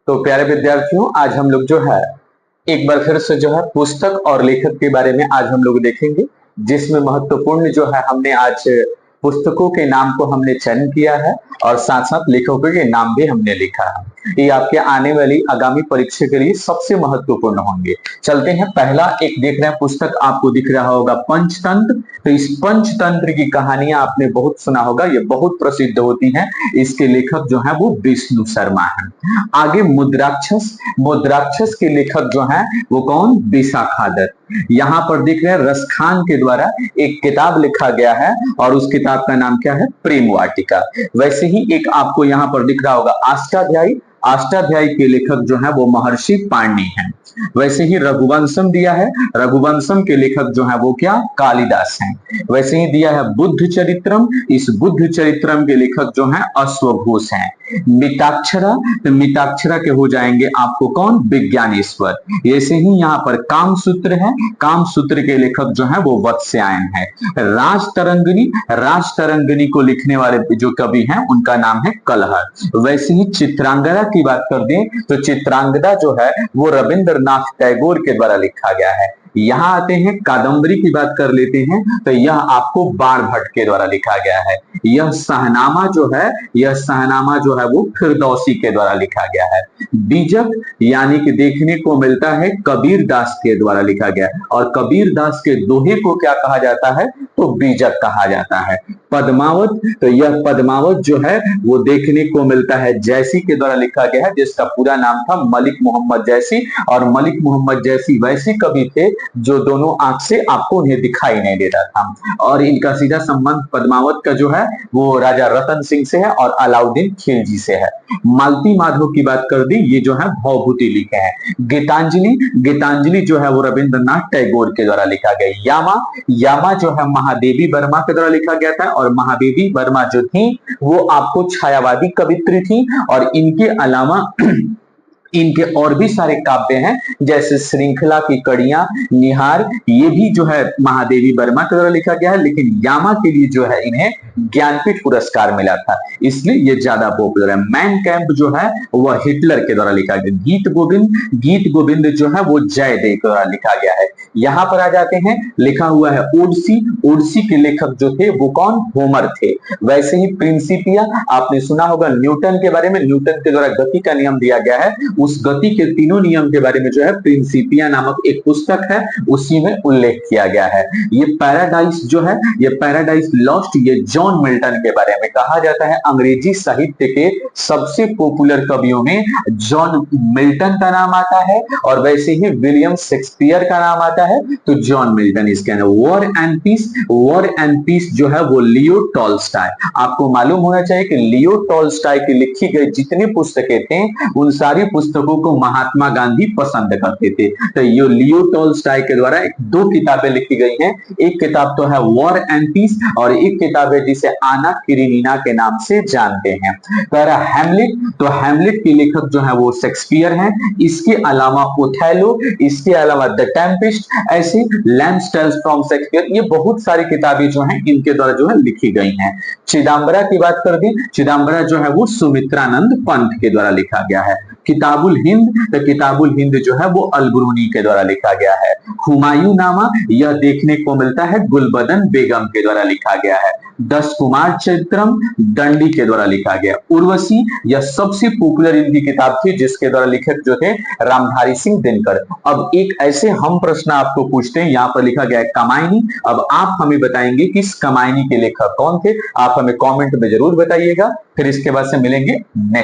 तो प्यारे विद्यार्थियों, आज हम लोग जो है एक बार फिर से जो है पुस्तक और लेखक के बारे में आज हम लोग देखेंगे, जिसमें महत्वपूर्ण जो है हमने आज पुस्तकों के नाम को हमने चयन किया है और साथ साथ लेखकों के नाम भी हमने लिखा है। ये आपके आने वाली आगामी परीक्षा के लिए सबसे महत्वपूर्ण होंगे। चलते हैं, पहला एक देख रहे हैं पुस्तक, आपको दिख रहा होगा पंचतंत्र। तो इस पंचतंत्र की कहानियां आपने बहुत सुना होगा, ये बहुत प्रसिद्ध होती हैं। इसके लेखक जो है वो विष्णु शर्मा है। आगे मुद्राक्षस, मुद्राक्षस के लेखक जो है वो कौन? विशाखादत्त। यहाँ पर देख रहे हैं रसखान के द्वारा एक किताब लिखा गया है और उस किताब का नाम क्या है? प्रेम वाटिका। वैसे ही एक आपको यहाँ पर दिख रहा होगा अष्टाध्यायी। अष्टाध्यायी के लेखक जो है वो महर्षि पाणिनि हैं। वैसे ही रघुवंशम दिया है, रघुवंशम के लेखक जो है वो क्या? कालिदास हैं। वैसे ही दिया है बुद्ध चरित्रम, इस बुद्ध चरित्रम के लेखक जो है अश्वघोष हैं। मिताक्षरा, तो मिताक्षरा के हो जाएंगे आपको कौन? विज्ञानेश्वर। ऐसे ही यहाँ पर कामसूत्र है, कामसूत्र के लेखक जो है वो वत्स्यायन है। राजतरंगिणी, राजतरंगिणी को लिखने वाले जो कवि हैं उनका नाम है कलहर। वैसे ही चित्रांगदा की बात कर दें तो चित्रांगदा जो है वो रविंद्रनाथ टैगोर के द्वारा लिखा गया है। यहां आते हैं, कादम्बरी की बात कर लेते हैं तो यह आपको बाणभट्ट के द्वारा लिखा गया है। यह शहनामा जो है, यह शहनामा जो है वो फिरदौसी के द्वारा लिखा गया है। बीजक यानी कि देखने को मिलता है कबीर दास के द्वारा लिखा गया है और कबीर दास के दोहे को क्या कहा जाता है? तो बीजक कहा जाता है। पद्मावत, तो यह पद्मावत जो है वो देखने को मिलता है जैसी के द्वारा लिखा गया है, जिसका पूरा नाम था मलिक मोहम्मद जैसी। और मलिक मोहम्मद जैसी वैसे कवि थे जो दोनों आंख से आपको उन्हें दिखाई नहीं देता था। और इनका सीधा संबंध पद्मावत का जो है वो राजा रतन सिंह से है और अलाउद्दीन खिलजी से है। मालती माधव की बात कर दी, ये जो है भवभूति लिखे हैं। गीतांजलि, गीतांजलि जो है वो रविंद्रनाथ टैगोर के द्वारा लिखा गया। यामा, यामा जो है महादेवी वर्मा के द्वारा लिखा गया था और महादेवी वर्मा जो थी वो आपको छायावादी कवित्री थी। और इनके अलावा इनके और भी सारे काव्य हैं, जैसे श्रृंखला की कड़ियां, निहार, ये भी जो है महादेवी वर्मा के द्वारा लिखा गया है। लेकिन यामा के लिए जो है इन्हें ज्ञानपीठ पुरस्कार मिला था, इसलिए ये ज्यादा पॉपुलर है। मैन कैंप जो है वह हिटलर के द्वारा लिखा गया। गीत गोविंद, गीत गोविंद जो है वो जयदेव के द्वारा लिखा गया है। यहां पर आ जाते हैं, लिखा हुआ है ओडिसी, ओडिसी के लेखक जो थे वो कौन? होमर थे। वैसे ही प्रिंसिपिया, आपने सुना होगा न्यूटन के बारे में, न्यूटन के द्वारा गति का नियम दिया गया है, उस गति के तीनों नियम के बारे में जो है प्रिंसिपिया नामक एक पुस्तक है, उसी में उल्लेख किया गया है। ये पैराडाइज जो है, ये पैराडाइज लॉस्ट, ये जॉन मिल्टन के बारे में कहा जाता है। अंग्रेजी साहित्य के सबसे पॉपुलर कवियों में जॉन मिल्टन का नाम आता है और वैसे ही विलियम शेक्सपियर का नाम आता है, तो जॉन मिल्टन इसके अंदर। War and peace, war and peace जो है वो लियो टॉल्स्टॉय। आपको मालूम होना चाहिए कि लियो टॉल्स्टॉय की लिखी गई जितनी पुस्तकें थे उन सारी पुस्तकों को महात्मा गांधी पसंद करते थे। तो ये लियो टॉल्स्टॉय के द्वारा दो किताबें लिखी गई हैं। एक किताब तो है वॉर एंड पीस और एक किताब है जिसे आना किरीनीना के नाम से जानते हैं। हैमलेट, तो हैमलेट के लेखक जो है वो शेक्सपियर हैं। इसके अलावा ओथेलो, इसके अलावा द टेम्पेस्ट, ऐसे लैम्स टेल्स फ्रॉम शेक्सपियर, ये बहुत सारी किताबें जो हैं इनके द्वारा जो है लिखी गई हैं। चिदम्बरा की बात कर दी, चिदम्बरा जो है वो सुमित्रानंद पंत के द्वारा लिखा गया है। किताबुल हिंद, तो किताबुल हिंद जो है वो अलबरूनी के द्वारा लिखा गया है। हुमायूं नामा, यह देखने को मिलता है गुलबदन बेगम के द्वारा लिखा गया है। 10 कुमार चरित्रम दंडी के द्वारा लिखा गया। उर्वशी, यह सबसे पॉपुलर इनकी किताब थी जिसके द्वारा लेखक जो थे रामधारी सिंह दिनकर। अब एक ऐसे हम प्रश्न आपको पूछते हैं, यहाँ पर लिखा गया है कामायनी। अब आप हमें बताएंगे कि इस कामायनी के लेखक कौन थे, आप हमें कमेंट में जरूर बताइएगा। फिर इसके बाद से मिलेंगे नेक्स्ट